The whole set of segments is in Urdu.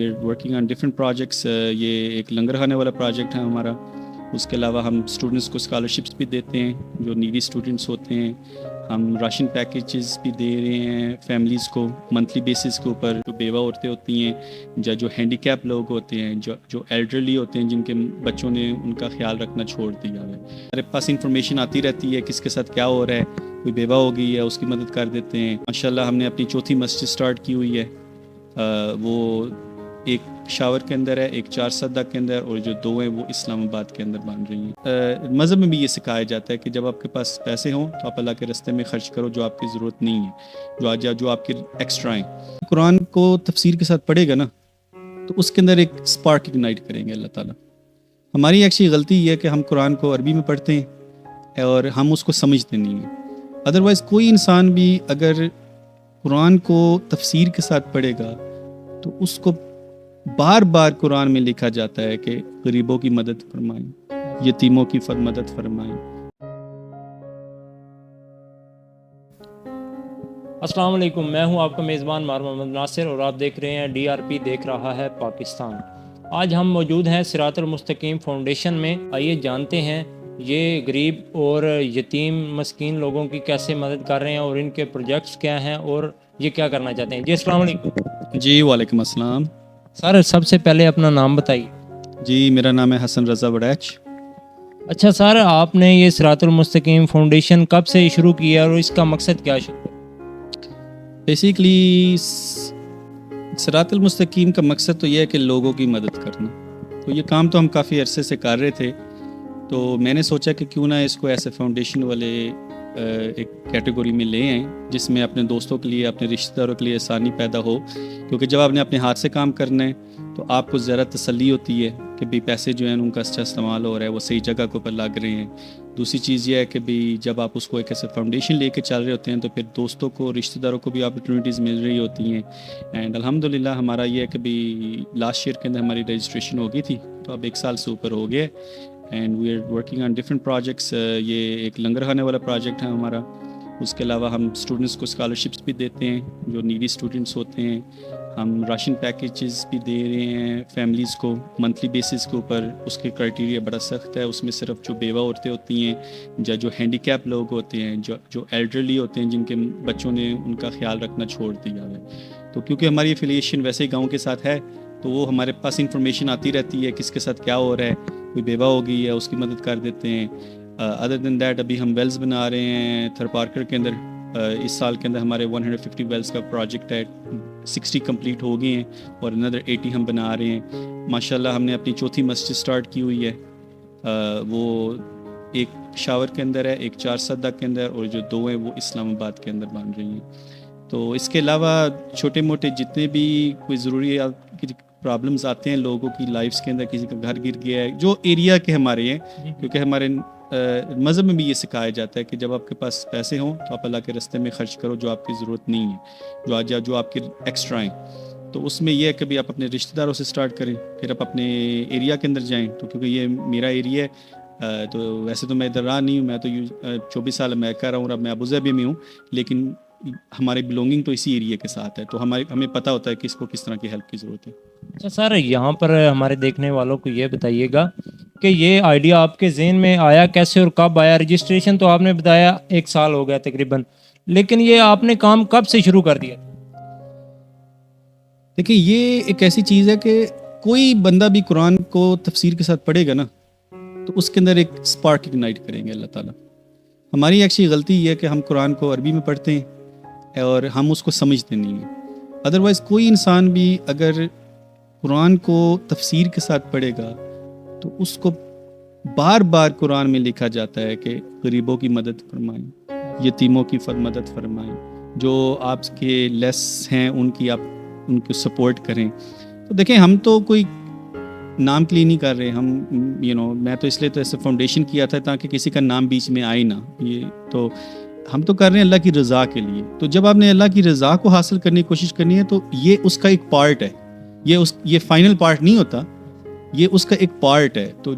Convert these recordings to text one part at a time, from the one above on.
We are working on different projects. یہ ایک لنگر خانے والا پروجیکٹ ہے ہمارا. اس کے علاوہ ہم اسٹوڈنٹس کو اسکالرشپس بھی دیتے ہیں جو نیڈی اسٹوڈنٹس ہوتے ہیں. ہم راشن پیکیجز بھی دے رہے ہیں فیملیز کو منتھلی بیسس کے اوپر. جو بیوہ عورتیں ہوتی ہیں یا جو ہینڈی کیپ لوگ ہوتے ہیں, جو ایلڈرلی ہوتے ہیں, جن کے بچوں نے ان کا خیال رکھنا چھوڑ دیا ہے. ہمارے پاس انفارمیشن آتی رہتی ہے کس کے ساتھ کیا ہو رہا ہے. کوئی بیوہ ہو گئی ہے اس کی مدد کر دیتے ہیں. ماشاءاللہ ہم نے اپنی چوتھی مسجد سٹارٹ کی ہوئی ہے. وہ ایک پشاور کے اندر ہے, ایک چار سدہ کے اندر, اور جو دو ہیں وہ اسلام آباد کے اندر بن رہی ہیں. مذہب میں بھی یہ سکھایا جاتا ہے کہ جب آپ کے پاس پیسے ہوں تو آپ اللہ کے راستے میں خرچ کرو جو آپ کی ضرورت نہیں ہے, جو آپ کے ایکسٹرا ہیں. قرآن کو تفسیر کے ساتھ پڑھے گا نا تو اس کے اندر ایک سپارک اگنائٹ کریں گے اللہ تعالیٰ. ہماری ایکچولی غلطی یہ ہے کہ ہم قرآن کو عربی میں پڑھتے ہیں اور ہم اس کو سمجھتے نہیں ہیں. ادروائز کوئی انسان بھی اگر قرآن کو تفسیر کے ساتھ پڑھے گا تو اس کو بار بار قرآن میں لکھا جاتا ہے کہ غریبوں کی مدد فرمائیں, یتیموں کی مدد فرمائیں. السلام علیکم, میں ہوں آپ کا میزبان محمد ناصر اور آپ دیکھ رہے ہیں DRP دیکھ رہا ہے پاکستان. آج ہم موجود ہیں صراط المستقیم فاؤنڈیشن میں. آئیے جانتے ہیں یہ غریب اور یتیم مسکین لوگوں کی کیسے مدد کر رہے ہیں اور ان کے پروجیکٹس کیا ہیں اور یہ کیا کرنا چاہتے ہیں. جی السلام علیکم. جی وعلیکم السلام. سر سب سے پہلے اپنا نام بتائیے. جی میرا نام ہے حسن رضا وڑیچ. اچھا سر, آپ نے یہ صراط المستقیم فاؤنڈیشن کب سے شروع کیا اور اس کا مقصد کیا ہے؟ بیسیکلی صراط المستقیم کا مقصد تو یہ ہے کہ لوگوں کی مدد کرنا. تو یہ کام تو ہم کافی عرصے سے کر رہے تھے, تو میں نے سوچا کہ کیوں نہ اس کو ایسے فاؤنڈیشن والے ایک کیٹیگری میں لے آئیں جس میں اپنے دوستوں کے لیے, اپنے رشتہ داروں کے لیے آسانی پیدا ہو. کیونکہ جب آپ نے اپنے ہاتھ سے کام کرنا ہے تو آپ کو ذرا تسلی ہوتی ہے کہ بھی پیسے جو ہیں ان کا اچھا استعمال ہو رہا ہے, وہ صحیح جگہ کے اوپر لگ رہے ہیں. دوسری چیز یہ ہے کہ بھی جب آپ اس کو ایک ایسے فاؤنڈیشن لے کے چل رہے ہوتے ہیں تو پھر دوستوں کو, رشتہ داروں کو بھی اپرچونیٹیز مل رہی ہوتی ہیں. اینڈ الحمدللہ ہمارا یہ ہے کہ بھی لاسٹ ایئر کے اندر ہماری رجسٹریشن ہو گئی تھی, تو اب 1 سال سے اوپر ہو گیا. And we are working on different projects. یہ ایک لنگر خانے والا پروجیکٹ ہے ہمارا. اس کے علاوہ ہم اسٹوڈنٹس کو اسکالرشپس بھی دیتے ہیں جو نیڈی اسٹوڈنٹس ہوتے ہیں. ہم راشن پیکیجز بھی دے رہے ہیں فیملیز کو منتھلی بیسس کے اوپر. اس کے کرائٹیریا بڑا سخت ہے. اس میں صرف جو بیوہ عورتیں ہوتی ہیں یا جو ہینڈی کیپ لوگ ہوتے ہیں, جو ایلڈرلی ہوتے ہیں, جن کے بچوں نے ان کا خیال رکھنا چھوڑ دیا ہے. تو کیونکہ ہماری افیلیشن ویسے ہی گاؤں کے ساتھ ہے تو وہ ہمارے پاس انفارمیشن آتی رہتی ہے کس کے ساتھ کیا ہو رہا ہے. کوئی بیوہ ہو گئی ہے اس کی مدد کر دیتے ہیں. ادر دین دیٹ ابھی ہم ویلز بنا رہے ہیں تھر پارکر کے اندر. اس سال کے اندر ہمارے 150 ویلز کا پروجیکٹ ہے. 60 کمپلیٹ ہو گئے ہیں اور اندر 80 ہم بنا رہے ہیں. ماشاءاللہ ہم نے اپنی چوتھی مسجد سٹارٹ کی ہوئی ہے. وہ ایک پشاور کے اندر ہے, ایک چار سدہ کے اندر, اور جو دو ہیں وہ اسلام آباد کے اندر بن رہی ہیں. تو اس کے علاوہ چھوٹے موٹے جتنے بھی کوئی ضروری پرابلمز آتے ہیں لوگوں کی لائفز کے اندر, کسی کا گھر گر گیا ہے جو ایریا کے ہمارے ہیں, کیونکہ ہمارے مذہب میں بھی یہ سکھایا جاتا ہے کہ جب آپ کے پاس پیسے ہوں تو آپ اللہ کے راستے میں خرچ کرو جو آپ کی ضرورت نہیں ہے, جو آپ کے ایکسٹرا ہیں. تو اس میں یہ ہے کہ بھی آپ اپنے رشتہ داروں سے سٹارٹ کریں, پھر آپ اپنے ایریا کے اندر جائیں. تو کیونکہ یہ میرا ایریا ہے, تو ویسے تو میں ادھر رہا نہیں ہوں, میں تو 24 سال میں کر رہا ہوں, اب میں ابوظہبی میں ہوں, لیکن ہماری بلونگنگ تو اسی ایریا کے ساتھ ہے. تو ہمیں پتہ ہوتا ہے کہ اس کو کس طرح کی ہیلپ کی ضرورت ہے. اچھا سر, یہاں پر ہمارے دیکھنے والوں کو یہ بتائیے گا کہ یہ آئیڈیا آپ کے ذہن میں آیا کیسے اور کب آیا؟ رجسٹریشن تو آپ نے بتایا 1 سال ہو گیا تقریباً, لیکن یہ آپ نے کام کب سے شروع کر دیا؟ دیکھیں یہ ایک ایسی چیز ہے کہ کوئی بندہ بھی قرآن کو تفسیر کے ساتھ پڑھے گا نا تو اس کے اندر ایک سپارک اگنائٹ کریں گے اللہ تعالیٰ. ہماری ایکچولی غلطی یہ ہے کہ ہم قرآن کو عربی میں پڑھتے ہیں اور ہم اس کو سمجھتے نہیں ہیں. ادروائز کوئی انسان بھی اگر قرآن کو تفسیر کے ساتھ پڑھے گا تو اس کو بار بار قرآن میں لکھا جاتا ہے کہ غریبوں کی مدد فرمائیں, یتیموں کی مدد فرمائیں, جو آپ کے لیس ہیں ان کی آپ ان کو سپورٹ کریں. تو دیکھیں ہم تو کوئی نام کے لیے نہیں کر رہے, ہم میں تو اس لیے تو ایسے فاؤنڈیشن کیا تھا تاکہ کسی کا نام بیچ میں آئے نہ. یہ تو ہم تو کر رہے ہیں اللہ کی رضا کے لیے. تو جب آپ نے اللہ کی رضا کو حاصل کرنے کی کوشش کرنی ہے تو یہ اس کا ایک پارٹ ہے, یہ فائنل پارٹ نہیں ہوتا, یہ اس کا ایک پارٹ ہے. تو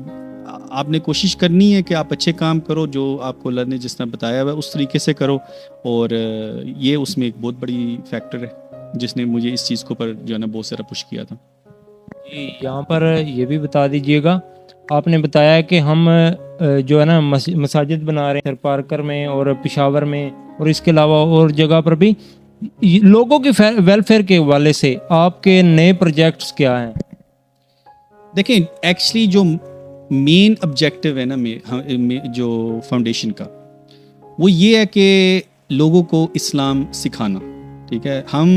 آپ نے کوشش کرنی ہے کہ آپ اچھے کام کرو, جو آپ کو اللہ نے جس طرح بتایا ہوا ہے اس طریقے سے کرو, اور یہ اس میں ایک بہت بڑی فیکٹر ہے جس نے مجھے اس چیز کو پر جو ہے نا بہت سارا پش کیا تھا. جی یہاں پر یہ بھی بتا دیجیے گا، آپ نے بتایا کہ ہم جو ہے نا مساجد بنا رہے ہیں سر پارکر میں اور پشاور میں، اور اس کے علاوہ اور جگہ پر بھی، لوگوں کی ویلفیئر کے حوالے سے آپ کے نئے پروجیکٹس کیا ہیں؟ دیکھیں ایکچولی جو مین آبجیکٹو ہے نا جو فاؤنڈیشن کا، وہ یہ ہے کہ لوگوں کو اسلام سکھانا. ٹھیک ہے، ہم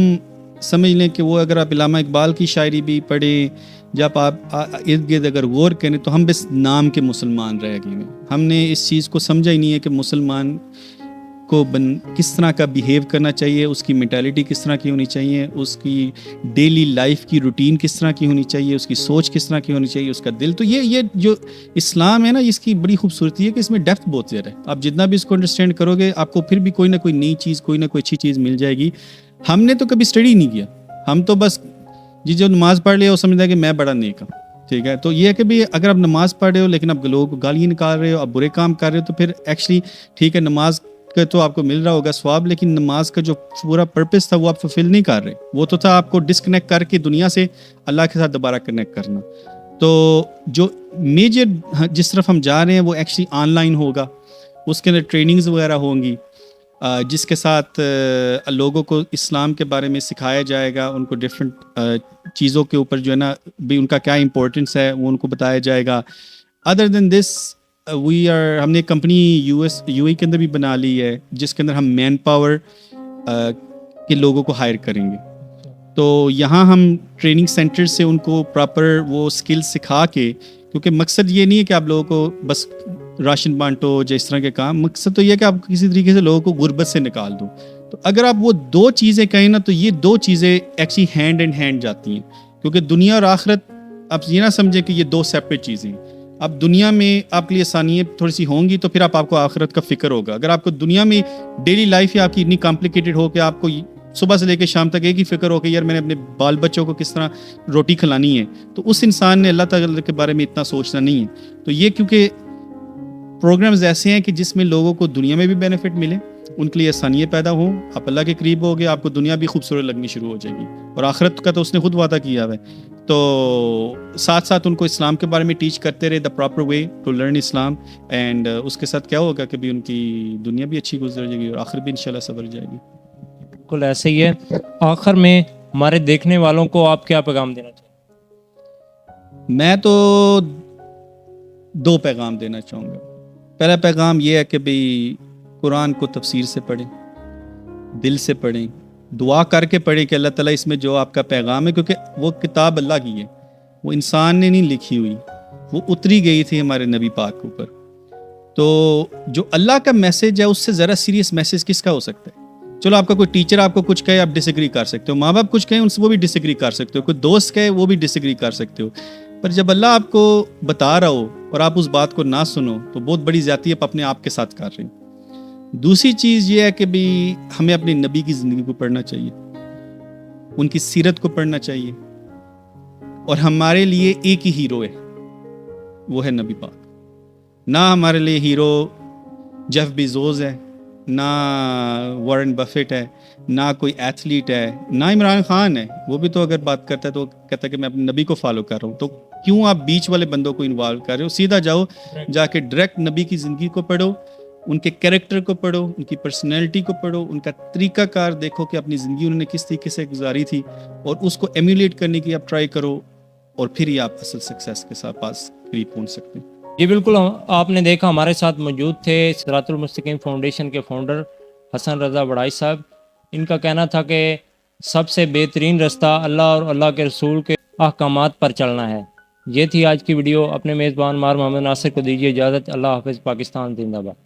سمجھ لیں کہ وہ اگر آپ علامہ اقبال کی شاعری بھی پڑھیں، جب آپ ارد گرد اگر غور کریں تو ہم بس نام کے مسلمان رہ گئے ہیں. ہم نے اس چیز کو سمجھا ہی نہیں ہے کہ مسلمان کو کس طرح کا بیہیو کرنا چاہیے، اس کی مینٹیلٹی کس طرح کی ہونی چاہیے، اس کی ڈیلی لائف کی روٹین کس طرح کی ہونی چاہیے، اس کی سوچ کس طرح کی ہونی چاہیے، اس کا دل. تو یہ جو اسلام ہے نا، اس کی بڑی خوبصورتی ہے کہ اس میں ڈیپتھ بہت زیادہ ہے. آپ جتنا بھی اس کو انڈرسٹینڈ کرو گے، آپ کو پھر بھی کوئی نہ کوئی نئی چیز، کوئی نہ کوئی اچھی چیز مل جائے گی. ہم نے تو کبھی اسٹڈی نہیں کیا، ہم تو بس جو نماز پڑھ لے وہ سمجھتا ہے کہ میں بڑا نیک ہوں. ٹھیک ہے، تو یہ ہے کہ بھی اگر آپ نماز پڑھ رہے ہو لیکن آپ لوگوں کو گالیاں نکال رہے ہو، آپ برے کام کر رہے ہو، تو پھر ایکچولی ٹھیک ہے نماز کا تو آپ کو مل رہا ہوگا ثواب، لیکن نماز کا جو پورا پرپس تھا وہ آپ فلفل نہیں کر رہے. وہ تو تھا آپ کو ڈسکنیکٹ کر کے دنیا سے اللہ کے ساتھ دوبارہ کنیکٹ کرنا. تو جو میجر جس طرف ہم جا رہے ہیں وہ ایکچولی آن لائن ہوگا، اس کے اندر ٹریننگز وغیرہ ہوں گی، جس کے ساتھ لوگوں کو اسلام کے بارے میں سکھایا جائے گا، ان کو ڈفرینٹ چیزوں کے اوپر جو ہے نا بھی ان کا کیا امپورٹنس ہے وہ ان کو بتایا جائے گا. ادر دین دس ہم نے کمپنی یو اے کے اندر بھی بنا لی ہے، جس کے اندر ہم مین پاور کے لوگوں کو ہائر کریں گے. تو یہاں ہم ٹریننگ سینٹر سے ان کو پراپر وہ اسکل سکھا کے، کیونکہ مقصد یہ نہیں ہے کہ آپ لوگوں کو بس راشن بانٹو یا اس طرح کے کام، مقصد تو یہ ہے کہ آپ کسی طریقے سے لوگوں کو غربت سے نکال دو. تو اگر آپ وہ دو چیزیں کہیں نا، تو یہ دو چیزیں ایکچولی ہینڈ ان ہینڈ جاتی ہیں، کیونکہ دنیا اور آخرت آپ یہ نہ سمجھیں کہ یہ دو سیپریٹ چیزیں ہیں. اب دنیا میں آپ کے لیے آسانیت تھوڑی سی ہوں گی تو پھر آپ کو آخرت کا فکر ہوگا. اگر آپ کو دنیا میں ڈیلی لائف ہی آپ کی اتنی کمپلیکیٹڈ ہو کہ آپ کو صبح سے لے کے شام تک ایک ہی فکر ہو کہ یار میں نے اپنے بال بچوں کو کس طرح روٹی کھلانی ہے، تو اس انسان نے اللہ تعالیٰ کے بارے میں اتنا سوچنا نہیں ہے. تو یہ کیونکہ پروگرامز ایسے ہیں کہ جس میں لوگوں کو دنیا میں بھی بینیفٹ ملے، ان کے لیے آسانیاں پیدا ہوں، آپ اللہ کے قریب ہوگے، آپ کو دنیا بھی خوبصورت لگنی شروع ہو جائے گی، اور آخرت کا تو اس نے خود وعدہ کیا ہے. تو ساتھ ساتھ ان کو اسلام کے بارے میں ٹیچ کرتے رہے، the proper way to learn Islam, and اس کے ساتھ کیا ہوگا کہ بھی ان کی دنیا بھی اچھی گزر جائے گی اور آخر بھی انشاءاللہ سنور جائے گی. بالکل ایسے ہی ہے. آخر میں ہمارے دیکھنے والوں کو آپ کیا پیغام دینا چاہیں؟ میں تو 2 پیغام دینا چاہوں گا. پہلا پیغام یہ ہے کہ بھئی قرآن کو تفسیر سے پڑھیں، دل سے پڑھیں، دعا کر کے پڑھیں کہ اللہ تعالیٰ اس میں جو آپ کا پیغام ہے، کیونکہ وہ کتاب اللہ کی ہے، وہ انسان نے نہیں لکھی ہوئی، وہ اتری گئی تھی ہمارے نبی پاک کے اوپر. تو جو اللہ کا میسج ہے اس سے ذرا سیریس میسج کس کا ہو سکتا ہے؟ چلو آپ کا کوئی ٹیچر آپ کو کچھ کہے آپ ڈس ایگری کر سکتے ہو، ماں باپ کچھ کہیں ان سے وہ بھی ڈس ایگری کر سکتے ہو، کوئی دوست کہے وہ بھی ڈس ایگری کر سکتے ہو، پر جب اللہ آپ کو بتا رہا ہو اور آپ اس بات کو نہ سنو تو بہت بڑی زیادتی آپ اپنے آپ کے ساتھ کر رہے ہیں. دوسری چیز یہ ہے کہ بھی ہمیں اپنے نبی کی زندگی کو پڑھنا چاہیے، ان کی سیرت کو پڑھنا چاہیے، اور ہمارے لیے ایک ہی ہیرو ہے، وہ ہے نبی پاک. نہ ہمارے لیے ہیرو جیف بیزوز ہے، نہ وارن بفٹ ہے، نہ کوئی ایتھلیٹ ہے، نہ عمران خان ہے. وہ بھی تو اگر بات کرتا ہے تو کہتا ہے کہ میں اپنے نبی کو فالو کر رہا ہوں. تو کیوں آپ بیچ والے بندوں کو انوالو کر رہے ہو؟ سیدھا جاؤ، جا کے ڈائریکٹ نبی کی زندگی کو پڑھو، ان کے کیریکٹر کو پڑھو، ان کی پرسنالٹی کو پڑھو، ان کا طریقہ کار دیکھو کہ اپنی زندگی انہوں نے کس طریقے سے گزاری تھی، اور اس کو ایمیولیٹ کرنے کی آپ ٹرائی کرو، اور پھر ہی آپ اصل سکسیس کے ساتھ پاس قریب پہنچ سکتے ہیں. جی بالکل، آپ نے دیکھا ہمارے ساتھ موجود تھے صراط المستقیم فاؤنڈیشن کے فاؤنڈر حسن رضا بڑائی صاحب. ان کا کہنا تھا کہ سب سے بہترین رستہ اللہ اور اللہ کے رسول کے احکامات پر چلنا ہے. یہ تھی آج کی ویڈیو. اپنے میزبان مار محمد ناصر کو دیجیے اجازت. اللہ حافظ. پاکستان زندہ باد.